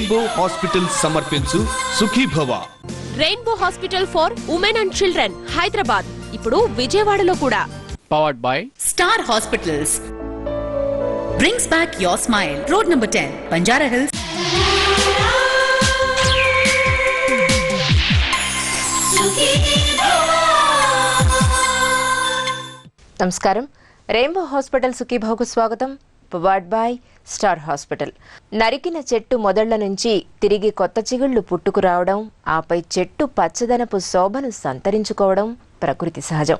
Rainbow hospital సమర్పించు Sukhibhava. Rainbow hospital for women and children, Hyderabad, ఇప్పుడు విజయవాడలో కూడా. Powered by Star Hospitals. Brings back your smile. Road number 10, Banjara Hills. నమస్కారం. Rainbow hospital సుఖీభవకు స్వాగతం. Powered by star hospital. నరికిన చెట్టు మొదళ్ల నుంచి తిరిగి కొత్త చిగుళ్లు పుట్టుకురావడం, ఆపై చెట్టు పచ్చదనపు శోభను సంతరించుకోవడం ప్రకృతి సహజం.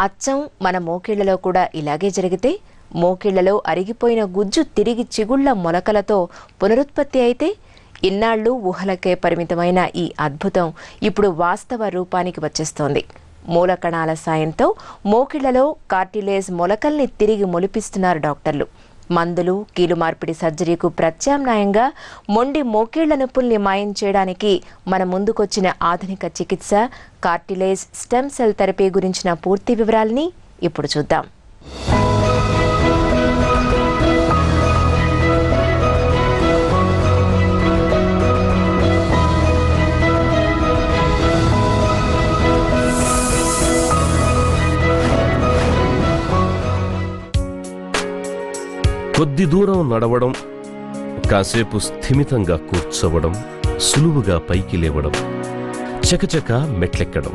అచ్చం మన మోకిళ్లలో కూడా ఇలాగే జరిగితే, మోకిళ్లలో అరిగిపోయిన గుజ్జు తిరిగి చిగుళ్ల మొలకలతో పునరుత్పత్తి అయితే, ఇన్నాళ్లు ఊహలకే పరిమితమైన ఈ అద్భుతం ఇప్పుడు వాస్తవ రూపానికి వచ్చేస్తోంది. మూలకణాల సాయంతో మోకిళ్లలో కార్టిలేజ్ మొలకల్ని తిరిగి మొలిపిస్తున్నారు డాక్టర్లు. మందులు, కీలు మార్పిడి సర్జరీకు ప్రత్యామ్నాయంగా మొండి మోకీళ్ల నొప్పుల్ని మాయం చేయడానికి మన ముందుకొచ్చిన ఆధునిక చికిత్స కార్టిలేజ్ స్టెమ్ సెల్ థెరపీ గురించిన పూర్తి వివరాలని ఇప్పుడు చూద్దాం. కొద్ది దూరం నడవడం, కాసేపు స్థిమితంగా కూర్చోవడం, సులువుగా పైకి లేవడం, చకచక మెట్లెక్కడం.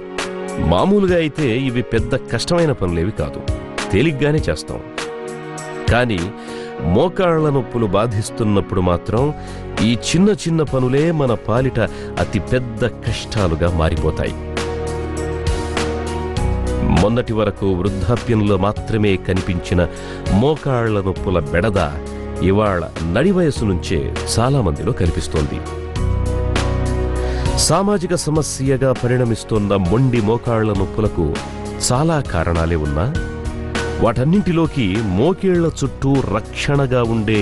మామూలుగా అయితే ఇవి పెద్ద కష్టమైన పనులేవి కాదు, తేలిగ్గానే చేస్తాం. కానీ మోకాళ్ల నొప్పులు బాధిస్తున్నప్పుడు మాత్రం ఈ చిన్న చిన్న పనులే మన పాలిట అతి పెద్ద కష్టాలుగా మారిపోతాయి. మొన్నటి వరకు వృద్ధాప్యంలో మాత్రమే కనిపించిన మోకాళ్ల నొప్పుల బెడద ఇవాళ నడి వయసు నుంచే చాలా మందిలో కనిపిస్తోంది. సామాజిక సమస్యగా పరిణమిస్తోన్న మొండి మోకాళ్ల నొప్పులకు చాలా కారణాలే ఉన్నా, వాటన్నింటిలోకి మోకేళ్ల చుట్టూ రక్షణగా ఉండే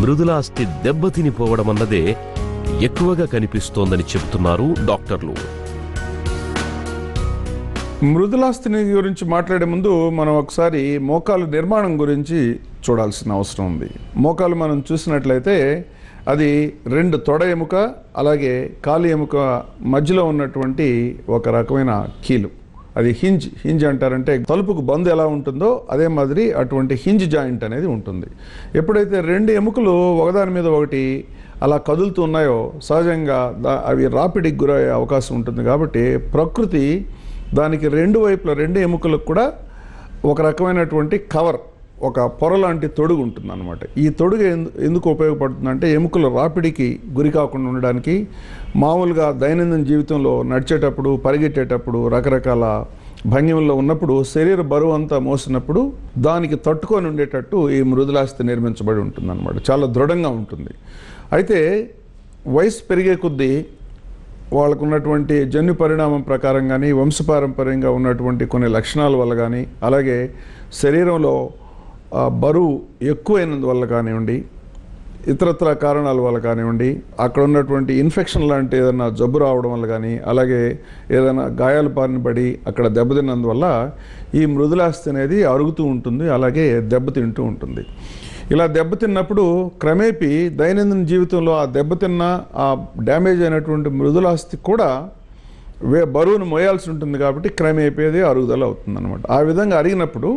మృదులాస్థి దెబ్బతినిపోవడమన్నదే ఎక్కువగా కనిపిస్తోందని చెబుతున్నారు డాక్టర్లు. మృదులాస్థిని గురించి మాట్లాడే ముందు మనం ఒకసారి మోకాలు నిర్మాణం గురించి చూడాల్సిన అవసరం ఉంది. మోకాలు మనం చూసినట్లయితే అది రెండు తొడ ఎముక, అలాగే కాలి ఎముక మధ్యలో ఉన్నటువంటి ఒక రకమైన కీలు. అది హింజ్ అంటారంటే తలుపుకు బంద్ ఎలా ఉంటుందో అదే మాదిరి అటువంటి హింజ్ జాయింట్ అనేది ఉంటుంది. ఎప్పుడైతే రెండు ఎముకలు ఒకదాని మీద ఒకటి అలా కదులుతూ ఉన్నాయో సహజంగా అవి రాపిడికి గురయ్యే అవకాశం ఉంటుంది. కాబట్టి ప్రకృతి దానికి రెండు వైపుల రెండు ఎముకలకు కూడా ఒక రకమైనటువంటి కవర్, ఒక పొర లాంటి తొడుగు ఉంటుంది అన్నమాట. ఈ తొడుగు ఎందుకు ఉపయోగపడుతుందంటే ఎముకలు రాపిడికి గురి కాకుండా ఉండడానికి, మామూలుగా దైనందిన జీవితంలో నడిచేటప్పుడు, పరిగెట్టేటప్పుడు, రకరకాల భంగిమల్లో ఉన్నప్పుడు శరీర బరువు అంతా మోసినప్పుడు దానికి తట్టుకొని ఉండేటట్టు ఈ మృదులాస్థి నిర్మించబడి ఉంటుంది అన్నమాట. చాలా దృఢంగా ఉంటుంది. అయితే వయసు పెరిగే కొద్దీ వాళ్ళకు ఉన్నటువంటి జన్యు పరిణామం ప్రకారం కానీ, వంశపారంపర్యంగా ఉన్నటువంటి కొన్ని లక్షణాల వల్ల కానీ, అలాగే శరీరంలో బరువు ఎక్కువైనందువల్ల కానివ్వండి, ఇతరత్ర కారణాల వల్ల కానివ్వండి, అక్కడ ఉన్నటువంటి ఇన్ఫెక్షన్ లాంటి ఏదైనా జబ్బు రావడం వల్ల కానీ, అలాగే ఏదైనా గాయాల బారిన పడి అక్కడ దెబ్బతిన్నందువల్ల ఈ మృదులాస్థి అనేది అరుగుతూ ఉంటుంది, అలాగే దెబ్బతింటూ ఉంటుంది. ఇలా దెబ్బతిన్నప్పుడు క్రమేపీ దైనందిన జీవితంలో ఆ దెబ్బతిన్న ఆ డ్యామేజ్ అయినటువంటి మృదులాస్థి కూడా బరువును మోయాల్సి ఉంటుంది. కాబట్టి క్రమేపీ అది అరుగుదల అవుతుంది అనమాట. ఆ విధంగా అరిగినప్పుడు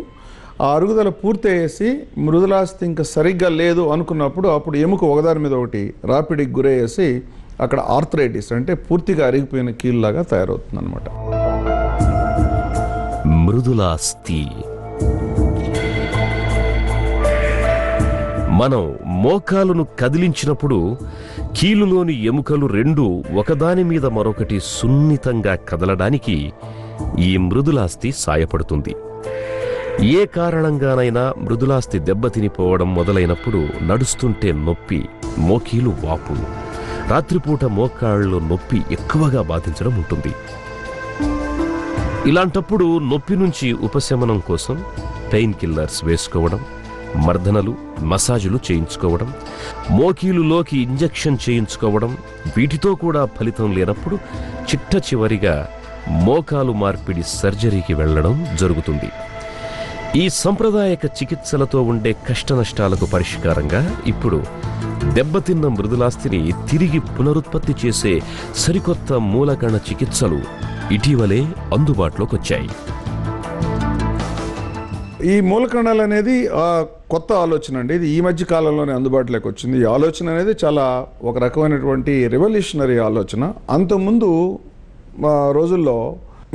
ఆ అరుగుదల పూర్తి అయ్యేసి మృదులాస్థి ఇంకా సరిగ్గా లేదు అనుకున్నప్పుడు అప్పుడు ఎముక ఒకదాని మీద ఒకటి రాపిడికి గురయ్యేసి అక్కడ ఆర్థరైటిస్ అంటే పూర్తిగా అరిగిపోయిన కీళ్ళలాగా తయారవుతుంది అనమాట. మృదులాస్థి. మనం మోకాలును కదిలించినప్పుడు కీలులోని ఎముకలు రెండు ఒకదాని మీద మరొకటి సున్నితంగా కదలడానికి ఈ మృదులాస్థి సాయపడుతుంది. ఏ కారణంగానైనా మృదులాస్థి దెబ్బతినిపోవడం మొదలైనప్పుడు నడుస్తుంటే నొప్పి, మోకీలు వాపు, రాత్రిపూట మోకాళ్ళు నొప్పి ఎక్కువగా బాధించడం ఉంటుంది. ఇలాంటప్పుడు నొప్పి నుంచి ఉపశమనం కోసం పెయిన్ కిల్లర్స్ వేసుకోవడం, మర్దనలు, మసాజులు చేయించుకోవడం, మోకీలులోకి ఇంజెక్షన్ చేయించుకోవడం, వీటితో కూడా ఫలితం లేనప్పుడు చిట్ట చివరిగా మోకాలు మార్పిడి సర్జరీకి వెళ్లడం జరుగుతుంది. ఈ సంప్రదాయక చికిత్సలతో ఉండే కష్టనష్టాలకు పరిష్కారంగా ఇప్పుడు దెబ్బతిన్న మృదులాస్థిని తిరిగి పునరుత్పత్తి చేసే సరికొత్త మూలకణ చికిత్సలు ఇటీవలే అందుబాటులోకొచ్చాయి. ఈ మూలకణాలు అనేది కొత్త ఆలోచన అండి. ఇది ఈ మధ్య కాలంలోనే అందుబాటులోకి వచ్చింది. ఈ ఆలోచన అనేది చాలా ఒక రకమైనటువంటి రెవల్యూషనరీ ఆలోచన. అంతకుముందు రోజుల్లో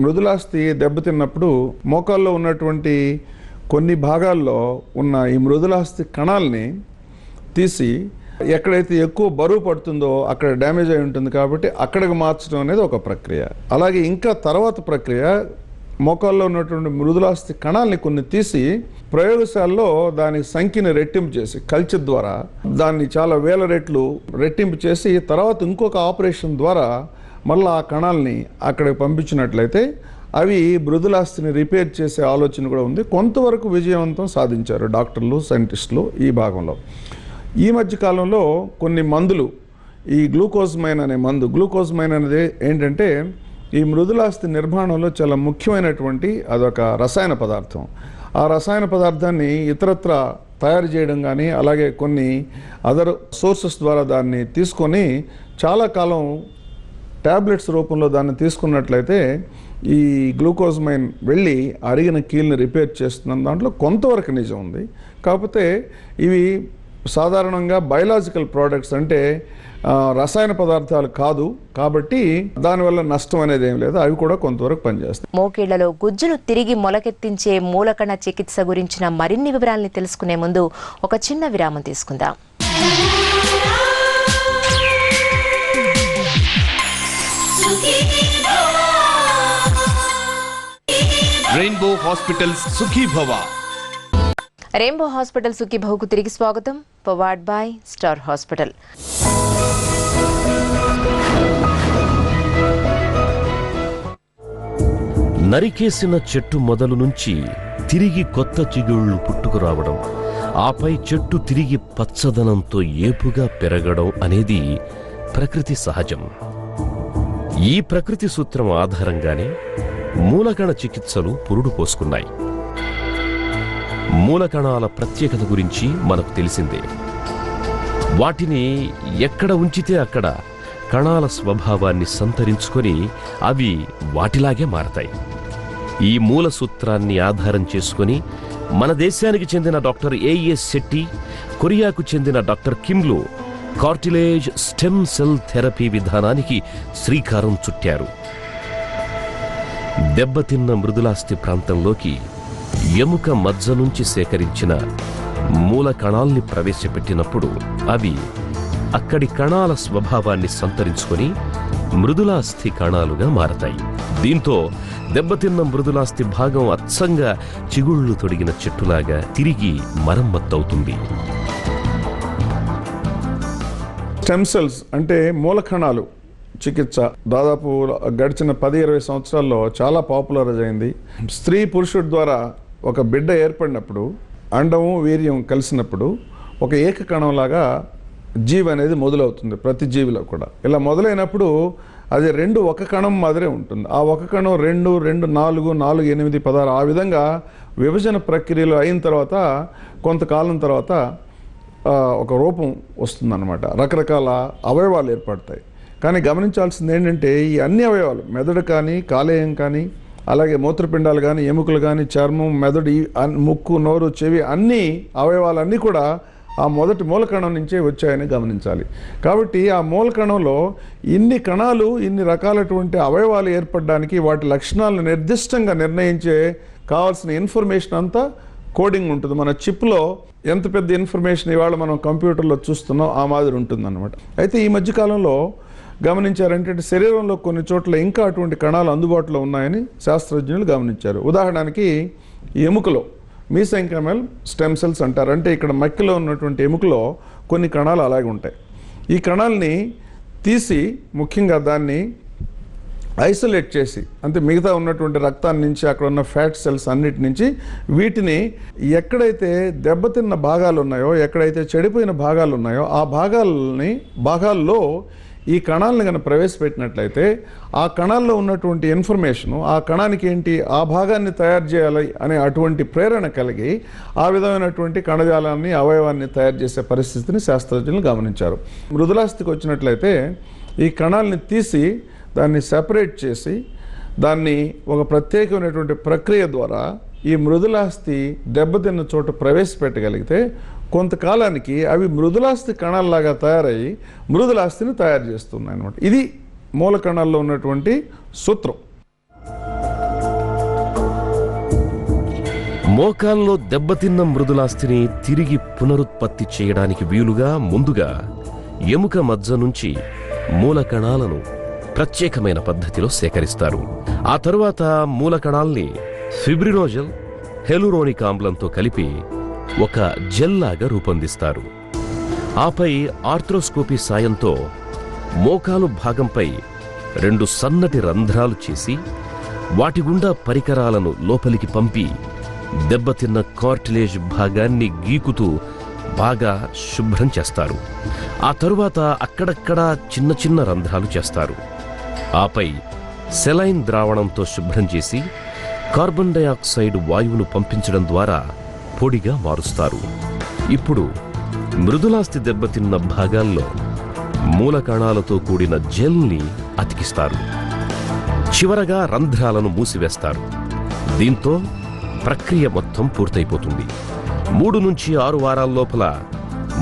మృదులాస్థి దెబ్బతిన్నప్పుడు మోకాల్లో ఉన్నటువంటి కొన్ని భాగాల్లో ఉన్న ఈ మృదులాస్థి కణాలని తీసి ఎక్కడైతే ఎక్కువ బరువు పడుతుందో అక్కడ డ్యామేజ్ అయి ఉంటుంది కాబట్టి అక్కడికి మార్చడం అనేది ఒక ప్రక్రియ. అలాగే ఇంకా తర్వాత ప్రక్రియ మోకాల్లో ఉన్నటువంటి మృదులాస్థి కణాలని కొన్ని తీసి ప్రయోగశాలలో దాని సంఖ్యని రెట్టింపు చేసి కల్చర్ ద్వారా దాన్ని చాలా వేల రెట్లు రెట్టింపు చేసి తర్వాత ఇంకొక ఆపరేషన్ ద్వారా మళ్ళీ ఆ కణాలని అక్కడికి పంపించినట్లయితే అవి మృదులాస్థిని రిపేర్ చేసే ఆలోచన కూడా ఉంది. కొంతవరకు విజయవంతం సాధించారు డాక్టర్లు, సైంటిస్టులు ఈ భాగంలో. ఈ మధ్య కాలంలో కొన్ని మందులు, ఈ గ్లూకోజ్మైన్ అనే మందు, గ్లూకోజ్మైన్ అనేది ఏంటంటే ఈ మృదులాస్థి నిర్మాణంలో చాలా ముఖ్యమైనటువంటి అదొక రసాయన పదార్థం. ఆ రసాయన పదార్థాన్ని ఇతరత్ర తయారు చేయడం కానీ అలాగే కొన్ని అదర్ సోర్సెస్ ద్వారా దాన్ని తీసుకొని చాలా కాలం ట్యాబ్లెట్స్ రూపంలో దాన్ని తీసుకున్నట్లయితే ఈ గ్లూకోజ్మైన్ వెళ్ళి అరిగిన కీల్ని రిపేర్ చేస్తున్న దాంట్లో కొంతవరకు నిజం ఉంది. కాకపోతే ఇవి సాధారణంగా బయలాజికల్ ప్రోడక్ట్స్ అంటే రసాయన పదార్థాలు కాదు కాబట్టి దానివల్ల నష్టం అనేది ఏం లేదు. అవి కూడా కొంతవరకు పనిచేస్తాయి. మోకీళ్లలో గుజ్జును తిరిగి మొలకెత్తించే మూలకణ చికిత్స గురించిన మరిన్ని వివరాలని తెలుసుకునే ముందు ఒక చిన్న విరామం తీసుకుందాం. Rainbow hospitals Sukhibhava. Rainbow hospital సుఖీభవకు తిరిగి స్వాగతం. Powered by star hospital. నరికేసిన చెట్టు మొదలు నుంచి తిరిగి కొత్త చిగుళ్ళు పుట్టుకురావడం, ఆపై చెట్టు తిరిగి పచ్చదనంతో ఏపుగా పెరగడం అనేది ప్రకృతి సహజం. ఈ ప్రకృతి సూత్రం ఆధారంగానే మూలకణ చికిత్సలు పురుడు పోసుకున్నాయి. మూలకణాల ప్రత్యేకత గురించి మనకు తెలిసిందే. వాటిని ఎక్కడ ఉంచితే అక్కడ కణాల స్వభావాన్ని సంతరించుకొని అవి వాటిలాగే మారతాయి. ఈ మూల సూత్రాన్ని ఆధారం చేసుకొని మన దేశానికి చెందిన డాక్టర్ ఏఎస్ శెట్టి, కొరియాకు చెందిన డాక్టర్ కిమ్లు కార్టిలేజ్ స్టెమ్ సెల్ థెరపీ విధానానికి శ్రీకారం చుట్టారు. దెబ్బతిన్న మృదులాస్థి ప్రాంతంలోకి ఎముక మజ్జ నుంచి సేకరించిన మూల కణాల్ని ప్రవేశపెట్టినప్పుడు అవి అక్కడి కణాల స్వభావాన్ని సంతరించుకొని మృదులాస్థి కణాలుగా మారతాయి. దీంతో దెబ్బతిన్న మృదులాస్థి భాగం అచ్చంగా చిగుళ్ళు తొడిగిన చెట్టులాగా తిరిగి మరమ్మత్తవుతుంది. స్టెమ్ సెల్స్ అంటే మూలకణాలు చికిత్స దాదాపు గడిచిన 10-20 సంవత్సరాల్లో చాలా పాపులరైజ్ అయింది. స్త్రీ పురుషుడి ద్వారా ఒక బిడ్డ ఏర్పడినప్పుడు అండము వీర్యం కలిసినప్పుడు ఒక ఏకకణంలాగా జీవి అనేది మొదలవుతుంది ప్రతి జీవిలో కూడా. ఇలా మొదలైనప్పుడు అది రెండు ఒక కణం మాదిరే ఉంటుంది. ఆ ఒక కణం 2, 2, 4, 4, 8, 16 ఆ విధంగా విభజన ప్రక్రియలు అయిన తర్వాత కొంతకాలం తర్వాత ఒక రూపం వస్తుందన్నమాట. రకరకాల అవయవాలు ఏర్పడతాయి. కానీ గమనించాల్సింది ఏంటంటే ఈ అన్ని అవయవాలు, మెదడు కానీ, కాలేయం కానీ, అలాగే మూత్రపిండాలు కానీ, ఎముకలు కానీ, చర్మం, మెదడు, ముక్కు, నోరు, చెవి అన్ని అవయవాలన్నీ కూడా ఆ మొదటి మూలకణం నుంచే వచ్చాయని గమనించాలి. కాబట్టి ఆ మూలకణంలో ఇన్ని కణాలు, ఇన్ని రకాలటువంటి అవయవాలు ఏర్పడడానికి వాటి లక్షణాలను నిర్దిష్టంగా నిర్ణయించే కావాల్సిన ఇన్ఫర్మేషన్ అంతా కోడింగ్ ఉంటుంది. మన చిప్లో ఎంత పెద్ద ఇన్ఫర్మేషన్ ఇవాళ మనం కంప్యూటర్లో చూస్తున్నాం ఆ మాదిరి ఉంటుందన్నమాట. అయితే ఈ మధ్యకాలంలో గమనించారంటే శరీరంలో కొన్ని చోట్ల ఇంకా అటువంటి కణాలు అందుబాటులో ఉన్నాయని శాస్త్రజ్ఞులు గమనించారు. ఉదాహరణకి ఎముకలో మీసెంకైమల్ స్టెమ్ సెల్స్ అంటారు. అంటే ఇక్కడ మక్కిలో ఉన్నటువంటి ఎముకలో కొన్ని కణాలు అలాగే ఉంటాయి. ఈ కణాలని తీసి ముఖ్యంగా దాన్ని ఐసోలేట్ చేసి, అంటే మిగతా ఉన్నటువంటి రక్తాన్ని నుంచి అక్కడ ఉన్న ఫ్యాట్ సెల్స్ అన్నిటి నుంచి వీటిని ఎక్కడైతే దెబ్బతిన్న భాగాలు ఉన్నాయో, ఎక్కడైతే చెడిపోయిన భాగాలు ఉన్నాయో ఆ భాగాల్లో ఈ కణాలను కనుక ప్రవేశపెట్టినట్లయితే ఆ కణాల్లో ఉన్నటువంటి ఇన్ఫర్మేషను ఆ కణానికి ఏంటి ఆ భాగాన్ని తయారు చేయాలి అనే అటువంటి ప్రేరణ కలిగి ఆ విధమైనటువంటి కణజాలాన్ని అవయవాన్ని తయారు చేసే పరిస్థితిని శాస్త్రజ్ఞులు గమనించారు. మృదులాస్థికి వచ్చినట్లయితే ఈ కణాలని తీసి దాన్ని సెపరేట్ చేసి దాన్ని ఒక ప్రత్యేకమైనటువంటి ప్రక్రియ ద్వారా ఈ మృదులాస్థి దెబ్బతిన్న చోట ప్రవేశపెట్టగలిగితే కొంతకాలానికి అవి మృదులాస్థి కణాల్లాగా తయారయ్యి మృదులాస్థిని తయారు చేస్తున్నాయి అన్నమాట. ఇది మూల కణాల్లో ఉన్నటువంటి సూత్రం. మోకాల్లో దెబ్బతిన్న మృదులాస్థిని తిరిగి పునరుత్పత్తి చేయడానికి వీలుగా ముందుగా ఎముక మజ్జ నుంచి మూల కణాలను ప్రత్యేకమైన పద్ధతిలో సేకరిస్తారు. ఆ తరువాత మూల కణాల్ని ఫిబ్రినోజెల్ హెలురోనిక్ ఆమ్లంతో కలిపి ఒక జెల్ లాగా రూపొందిస్తారు. ఆపై ఆర్థ్రోస్కోపీ సాయంతో మోకాలు భాగంపై 2 సన్నటి రంధ్రాలు చేసి వాటి గుండా పరికరాలను లోపలికి పంపి దెబ్బతిన్న కార్టిలేజ్ భాగాన్ని గీకుతూ బాగా శుభ్రం చేస్తారు. ఆ తరువాత అక్కడక్కడా చిన్న చిన్న రంధ్రాలు చేస్తారు. ఆపై సెలైన్ ద్రావణంతో శుభ్రం చేసి కార్బన్ డయాక్సైడ్ వాయువును పంపించడం ద్వారా పొడిగా మారుస్తారు. ఇప్పుడు మృదులాస్థి దెబ్బతిన్న భాగాల్లో మూల కణాలతో కూడిన జెల్ని అతికిస్తారు. చివరగా రంధ్రాలను మూసివేస్తారు. దీంతో ప్రక్రియ మొత్తం పూర్తయిపోతుంది. 3 నుంచి 6 వారాల లోపల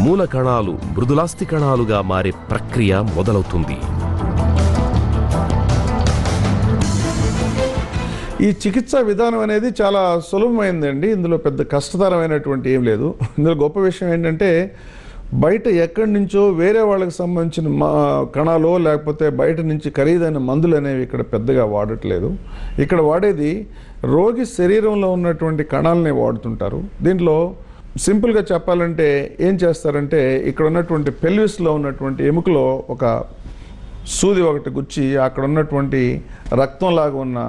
మూల కణాలు మృదులాస్థి కణాలుగా మారే ప్రక్రియ మొదలవుతుంది. ఈ చికిత్సా విధానం అనేది చాలా సులభమైందండి. ఇందులో పెద్ద కష్టతరమైనటువంటి ఏం లేదు. ఇందులో గొప్ప విషయం ఏంటంటే బయట ఎక్కడి నుంచో వేరే వాళ్ళకి సంబంధించిన కణాలు లేకపోతే బయట నుంచి ఖరీదైన మందులు అనేవి ఇక్కడ పెద్దగా వాడట్లేదు. ఇక్కడ వాడేది రోగి శరీరంలో ఉన్నటువంటి కణాలనే వాడుతుంటారు. దీంట్లో సింపుల్గా చెప్పాలంటే ఏం చేస్తారంటే ఇక్కడ ఉన్నటువంటి పెల్విస్లో ఉన్నటువంటి ఎముకలో ఒక సూది ఒకటి గుచ్చి అక్కడ ఉన్నటువంటి రక్తంలాగా ఉన్న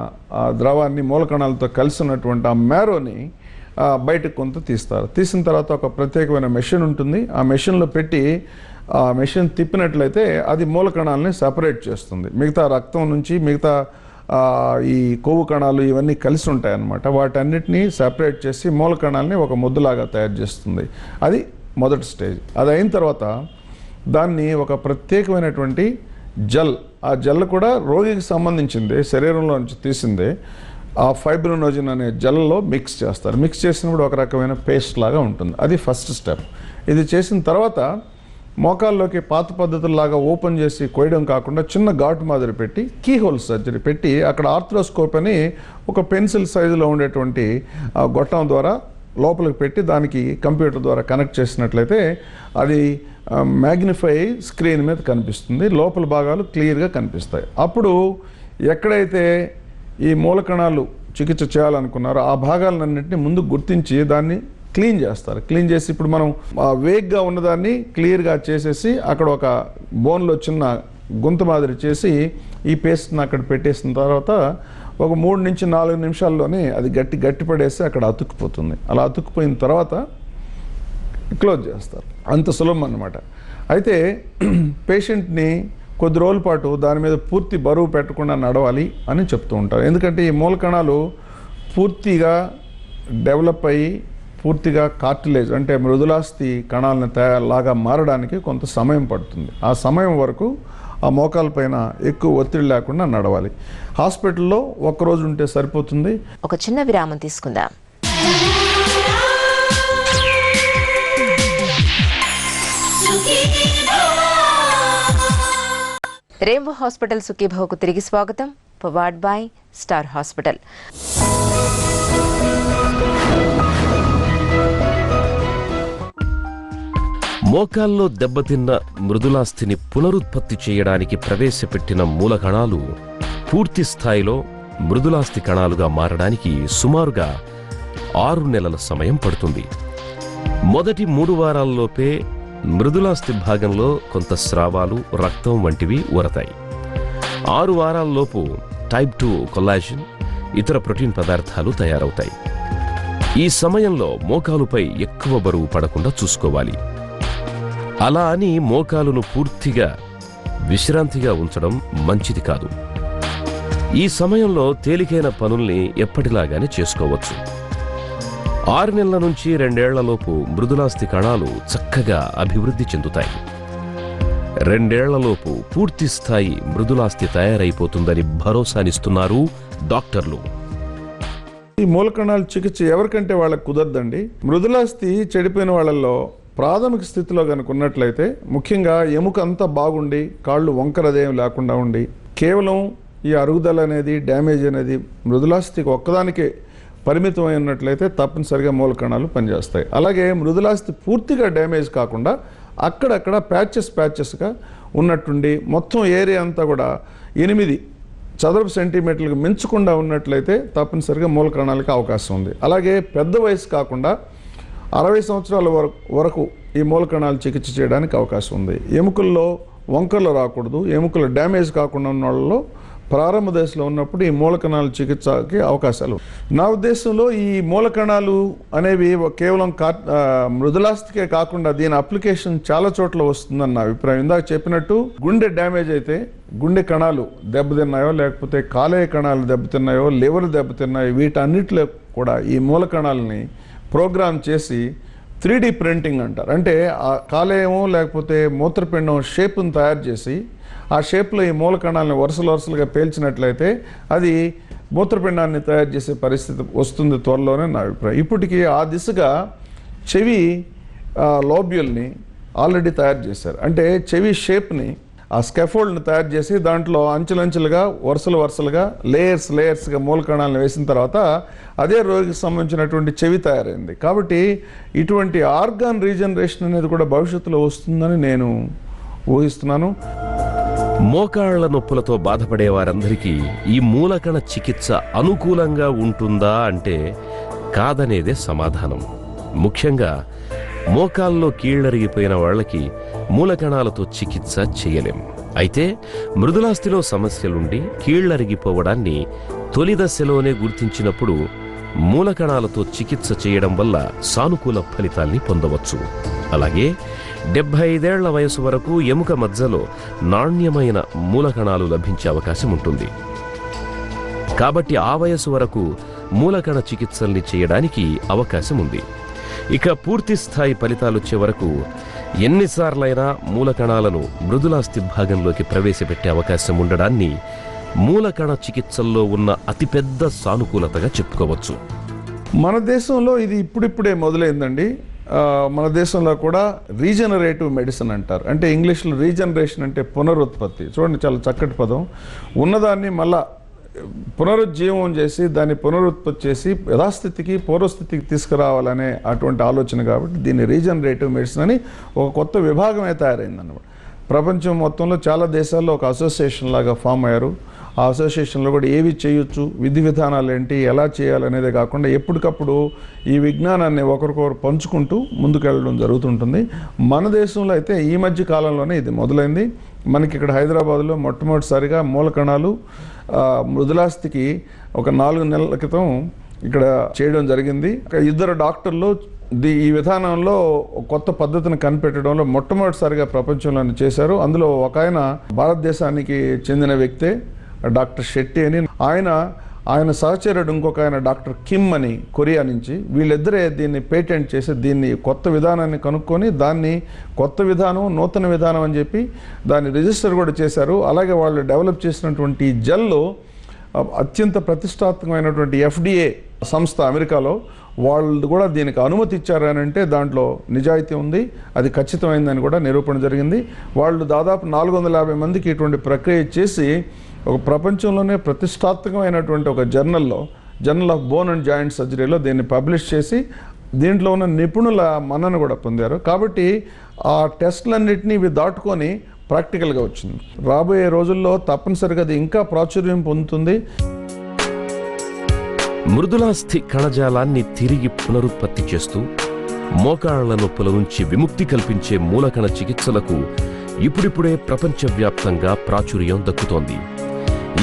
ద్రవాన్ని మూల కణాలతో కలిసి ఉన్నటువంటి ఆ మేరోని బయటకు కొంత తీస్తారు. తీసిన తర్వాత ఒక ప్రత్యేకమైన మెషిన్ ఉంటుంది. ఆ మెషిన్లో పెట్టి ఆ మెషిన్ తిప్పినట్లయితే అది మూల కణాలని సపరేట్ చేస్తుంది. మిగతా రక్తం నుంచి మిగతా ఈ కొవ్వు కణాలు ఇవన్నీ కలిసి ఉంటాయి అన్నమాట. వాటన్నిటినీ సపరేట్ చేసి మూల కణాలని ఒక ముద్దలాగా తయారు చేస్తుంది. అది మొదటి స్టేజ్. అది అయిన తర్వాత దాన్ని ఒక ప్రత్యేకమైనటువంటి జెల్, ఆ జెల్ కూడా రోగికి సంబంధించిందే, శరీరంలో నుంచి తీసిందే, ఆ ఫైబ్రినోజన్ అనే జెల్లో మిక్స్ చేస్తారు. మిక్స్ చేసినప్పుడు ఒక రకమైన పేస్ట్ లాగా ఉంటుంది. అది ఫస్ట్ స్టెప్. ఇది చేసిన తర్వాత మోకాల్లోకి పాత పద్ధతుల్లాగా ఓపెన్ చేసి కోయడం కాకుండా చిన్న ఘాటు మాదిరి పెట్టి కీహోల్ సర్జరీ పెట్టి అక్కడ ఆర్థ్రోస్కోప్ అని ఒక పెన్సిల్ సైజులో ఉండేటువంటి గొట్టం ద్వారా లోపలికి పెట్టి దానికి కంప్యూటర్ ద్వారా కనెక్ట్ చేసినట్లయితే అది మ్యాగ్నిఫై స్క్రీన్ మీద కనిపిస్తుంది. లోపల భాగాలు క్లియర్గా కనిపిస్తాయి. అప్పుడు ఎక్కడైతే ఈ మూల కణాలు చికిత్స చేయాలనుకున్నారో ఆ భాగాలన్నింటినీ ముందు గుర్తించి దాన్ని క్లీన్ చేస్తారు. క్లీన్ చేసి ఇప్పుడు మనం వేగ్గా ఉన్నదాన్ని క్లియర్గా చేసేసి అక్కడ ఒక బోన్లో చిన్న గుంత మాదిరి చేసి ఈ పేస్ట్ని అక్కడ పెట్టేసిన తర్వాత ఒక 3 నుంచి 4 నిమిషాల్లోనే అది గట్టిపడేసి అక్కడ అతుక్కుపోతుంది. అలా అతుక్కుపోయిన తర్వాత క్లోజ్ చేస్తారు. అంత సులభం అన్నమాట. అయితే పేషెంట్ని కొద్ది రోజుల పాటు దాని మీద పూర్తి బరువు పెట్టకుండా నడవాలి అని చెప్తూ ఉంటారు. ఎందుకంటే ఈ మూల కణాలు పూర్తిగా డెవలప్ అయ్యి పూర్తిగా కార్టిలేజ్ అంటే మృదులాస్థి కణాలను లాగా మారడానికి కొంత సమయం పడుతుంది. ఆ సమయం వరకు ఆ మోకాల పైన ఎక్కువ ఒత్తిడి లేకుండా నడవాలి. హాస్పిటల్లో ఒక్కరోజు ఉంటే సరిపోతుంది. ఒక చిన్న విరామం తీసుకుందాం. రెయిన్బో హాస్పిటల్ సుఖీభవకు తిరిగి స్వాగతం. Powered by star hospital. మోకాల్లో దెబ్బతిన్న మృదులాస్థిని పునరుత్పత్తి చేయడానికి ప్రవేశపెట్టిన మూల కణాలు పూర్తి స్థాయిలో మృదులాస్థి కణాలుగా మారడానికి సుమారుగా 6 నెలల సమయం పడుతుంది. మొదటి 3 వారాల్లోపే మృదులాస్థి భాగంలో కొంత స్రావాలు, రక్తం వంటివి ఊరతాయి. 6 వారాల్లోపు టైప్ 2 కొల్లాజన్, ఇతర ప్రోటీన్ పదార్థాలు తయారవుతాయి. ఈ సమయంలో మోకాలుపై ఎక్కువ బరువు పడకుండా చూసుకోవాలి. అలా అని మోకాలును పూర్తిగా విశ్రాంతిగా ఉంచడం మంచిది కాదు. ఈ సమయంలో తేలికైన పనుల్ని ఎప్పటిలాగానే చేసుకోవచ్చు. 6 నెలల నుంచి 2 ఏళ్లలోపు మృదులాస్థి కణాలు చక్కగా అభివృద్ధి చెందుతాయి. 2 ఏళ్లలోపు పూర్తి స్థాయి మృదులాస్థి తయారైపోతుందని భరోసానిస్తున్నారు డాక్టర్లు. ఈ మూలకణాల చికిత్స ఎవరికంటే వాళ్ళకి కుదరదండి. మృదులాస్థి చెడిపోయిన వాళ్ళల్లో ప్రాథమిక స్థితిలో కనుక ఉన్నట్లయితే, ముఖ్యంగా ఎముక అంతా బాగుండి కాళ్ళు వంకరదేం లేకుండా ఉండి కేవలం ఈ అరుగుదల అనేది డ్యామేజ్ అనేది మృదులాస్థికి ఒక్కదానికే పరిమితమై ఉన్నట్లయితే తప్పనిసరిగా మూలకణాలు పనిచేస్తాయి. అలాగే మృదులాస్థి పూర్తిగా డ్యామేజ్ కాకుండా అక్కడక్కడ ప్యాచెస్గా ఉన్నట్టుండి మొత్తం ఏరియా అంతా కూడా 8 చదరపు సెంటీమీటర్లకు మించకుండా ఉన్నట్లయితే తప్పనిసరిగా మూలకణాలకి అవకాశం ఉంది. అలాగే పెద్ద వయసు కాకుండా 60 సంవత్సరాల వరకు ఈ మూలకణాలు చికిత్స చేయడానికి అవకాశం ఉంది. ఎముకల్లో వంకర్లు రాకూడదు, ఎముకలు డ్యామేజ్ కాకుండా ఉన్న వాళ్ళలో ప్రారంభ దశలో ఉన్నప్పుడు ఈ మూలకణాల చికిత్సకి అవకాశాలు. నా ఉద్దేశంలో ఈ మూలకణాలు అనేవి కేవలం మృదులాస్థికే కాకుండా దీని అప్లికేషన్ చాలా చోట్ల వస్తుందని నా అభిప్రాయం. ఇందాక చెప్పినట్టు గుండె డ్యామేజ్ అయితే, గుండె కణాలు దెబ్బతిన్నాయో లేకపోతే కాలేయ కణాలు దెబ్బతిన్నాయో లివర్ దెబ్బతిన్నాయో వీటన్నిటిలో కూడా ఈ మూలకణాలని ప్రోగ్రామ్ చేసి 3D ప్రింటింగ్ అంటారు. అంటే ఆ కాలేయమో లేకపోతే మూత్రపిండం షేప్ను తయారు చేసి ఆ షేప్లో ఈ మూలకణాలను వరుసలుగా పేల్చినట్లయితే అది మూత్రపిండాన్ని తయారు చేసే పరిస్థితి వస్తుంది త్వరలోనే నా అభిప్రాయం. ఇప్పటికీ ఆ దిశగా చెవి లోబ్యూల్ని ఆల్రెడీ తయారు చేశారు. అంటే చెవి షేప్ని ఆ స్కెఫోల్డ్ని తయారు చేసి దాంట్లో అంచెలంచెలుగా వరుసలుగా లేయర్స్గా మూలకణాలను వేసిన తర్వాత అదే రోగికి సంబంధించినటువంటి చెవి తయారైంది. కాబట్టి ఇటువంటి ఆర్గాన్ రీజనరేషన్ అనేది కూడా భవిష్యత్తులో వస్తుందని నేను ఊహిస్తున్నాను. మోకాళ్ల నొప్పులతో బాధపడే వారందరికీ ఈ మూలకణ చికిత్స అనుకూలంగా ఉంటుందా అంటే కాదనేదే సమాధానం. ముఖ్యంగా మోకాల్లో కీళ్లరిగిపోయిన వాళ్లకి మూలకణాలతో చికిత్స చేయలేం. అయితే మృదులాస్థిలో సమస్యలుండి కీళ్లరిగిపోవడాన్ని తొలి దశలోనే గుర్తించినప్పుడు మూలకణాలతో చికిత్స చేయడం వల్ల సానుకూల ఫలితాల్ని పొందవచ్చు. అలాగే 75 ఏళ్ల వయసు వరకు ఎముక మధ్యలో నాణ్యమైన మూలకణాలు లభించే అవకాశం ఉంటుంది. కాబట్టి ఆ వయసు వరకు మూలకణ చికిత్సల్ని చేయడానికి అవకాశం ఉంది. ఇక పూర్తి స్థాయి ఫలితాలు వచ్చే వరకు ఎన్నిసార్లైనా మూలకణాలను మృదులాస్థి భాగంలోకి ప్రవేశపెట్టే అవకాశం ఉండడాన్ని మూలకణ చికిత్సల్లో ఉన్న అతిపెద్ద సానుకూలతగా చెప్పుకోవచ్చు. మన దేశంలో ఇది ఇప్పుడిప్పుడే మొదలైందండి. మన దేశంలో కూడా రీజనరేటివ్ మెడిసిన్ అంటారు. అంటే ఇంగ్లీష్లో రీజనరేషన్ అంటే పునరుత్పత్తి. చూడండి, చాలా చక్కటి పదం. ఉన్నదాన్ని మళ్ళా పునరుజ్జీవం చేసి దాన్ని పునరుత్పత్తి చేసి యథాస్థితికి పూర్వస్థితికి తీసుకురావాలనే అటువంటి ఆలోచన. కాబట్టి దీన్ని రీజనరేటివ్ మెడిసిన్ అని ఒక కొత్త విభాగమే తయారైందన్నమాట. ప్రపంచం మొత్తంలో చాలా దేశాల్లో ఒక అసోసియేషన్ లాగా ఫామ్ అయ్యారు. ఆ అసోసియేషన్లో కూడా ఏవి చేయొచ్చు, విధి విధానాలు ఏంటి, ఎలా చేయాలనేదే కాకుండా ఎప్పటికప్పుడు ఈ విజ్ఞానాన్ని ఒకరికొకరు పంచుకుంటూ ముందుకెళ్ళడం జరుగుతుంటుంది. మన దేశంలో అయితే ఈ మధ్య కాలంలోనే ఇది మొదలైంది. మనకి ఇక్కడ హైదరాబాద్లో మొట్టమొదటిసారిగా మూలకణాలు మృదులాస్థికి ఒక 4 నెలల క్రితం ఇక్కడ చేయడం జరిగింది. 2 డాక్టర్లు ఈ విధానంలో కొత్త పద్ధతిని కనిపెట్టడంలో మొట్టమొదటిసారిగా ప్రపంచంలోనే చేశారు. అందులో ఒక ఆయన భారతదేశానికి చెందిన వ్యక్తే, డాక్టర్ శెట్టి అని. ఆయన సహచరుడు ఇంకొక ఆయన డాక్టర్ కిమ్ అని కొరియా నుంచి. వీళ్ళిద్దరే దీన్ని పేటెంట్ చేసి దీన్ని కొత్త విధానాన్ని కనుక్కొని దాన్ని కొత్త విధానం, నూతన విధానం అని చెప్పి దాన్ని రిజిస్టర్ కూడా చేశారు. అలాగే వాళ్ళు డెవలప్ చేసినటువంటి జెల్లో అత్యంత ప్రతిష్టాత్మకమైనటువంటి FDA సంస్థ అమెరికాలో వాళ్ళు కూడా దీనికి అనుమతి ఇచ్చారని అంటే దాంట్లో నిజాయితీ ఉంది, అది ఖచ్చితమైందని కూడా నిరూపణ జరిగింది. వాళ్ళు దాదాపు 450 మందికి ఇటువంటి ప్రక్రియ చేసి ఒక ప్రపంచంలోనే ప్రతిష్టాత్మకమైనటువంటి ఒక journal of bone and joint సర్జరీలో దీన్ని పబ్లిష్ చేసి దీంట్లో ఉన్న నిపుణుల మన్నన కూడా పొందారు. కాబట్టి ఆ టెస్టులన్నింటినీ ఇవి దాటుకొని ప్రాక్టికల్గా వచ్చింది. రాబోయే రోజుల్లో తప్పనిసరిగా అది ఇంకా ప్రాచుర్యం పొందుతుంది. మృదులాస్థి కణజాలాన్ని తిరిగి పునరుత్పత్తి చేస్తూ మోకాళ్ల నొప్పుల నుంచి విముక్తి కల్పించే మూలకణ చికిత్సలకు ఇప్పుడిప్పుడే ప్రపంచవ్యాప్తంగా ప్రాచుర్యం దక్కుతోంది.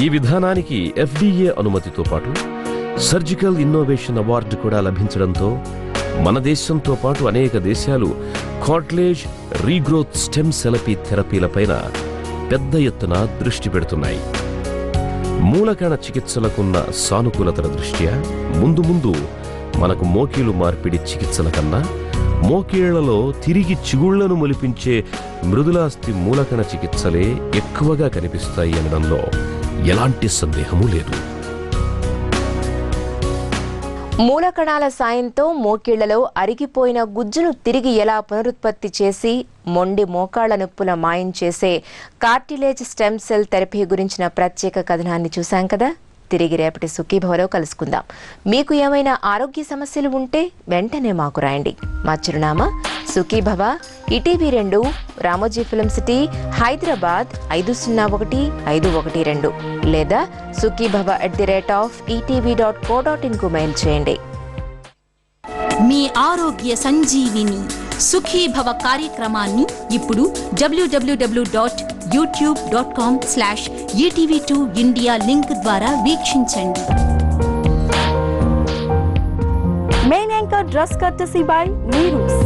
ఈ విధానానికి FDA అనుమతితో పాటు సర్జికల్ ఇన్నోవేషన్ అవార్డు కూడా లభించడంతో మన దేశంతో పాటు అనేక దేశాలు కార్టిలేజ్ రీగ్రోత్ స్టెమ్ థెరపీలపైన పెద్ద ఎత్తున దృష్టి పెడుతున్నాయి. మూలకణ చికిత్సలకున్న సానుకూలతల దృష్ట్యా ముందు ముందు మనకు మోకీలు మార్పిడి చికిత్సల కన్నా మోకీళ్లలో తిరిగి చిగుళ్లను మొలిపించే మృదులాస్థి మూలకణ చికిత్సలే ఎక్కువగా కనిపిస్తాయి అనడంలో ఎలాంటి సందేహమూ లేదు. మూలకణాల సాయంతో మోకీళ్లలో అరిగిపోయిన గుజ్జును తిరిగి ఎలా పునరుత్పత్తి చేసి మొండి మోకాళ్ల నొప్పుల మాయం చేసే కార్టిలేజ్ స్టెమ్ సెల్ థెరపీ గురించిన ప్రత్యేక కథనాన్ని చూశాం కదా. తిరిగి రేపటి సుఖీభవలో కలుసుకుందాం. మీకు ఏమైనా ఆరోగ్య సమస్యలు ఉంటే వెంటనే మాకు రాయండి. మా చిరునామా Sukhibhava, ETV 2, Ramoji film city, Hyderabad 501512 లేదా sukhibhava@etv.co.in కు మెయిల్ చేయండి. మీ ఆరోగ్య సంజీవిని సుఖీభవ కార్యక్రమాన్ని ఇప్పుడు www.youtube.com/etv2india లింక్ ద్వారా వీక్షించండి. Main anchor dress courtesy by Neerus.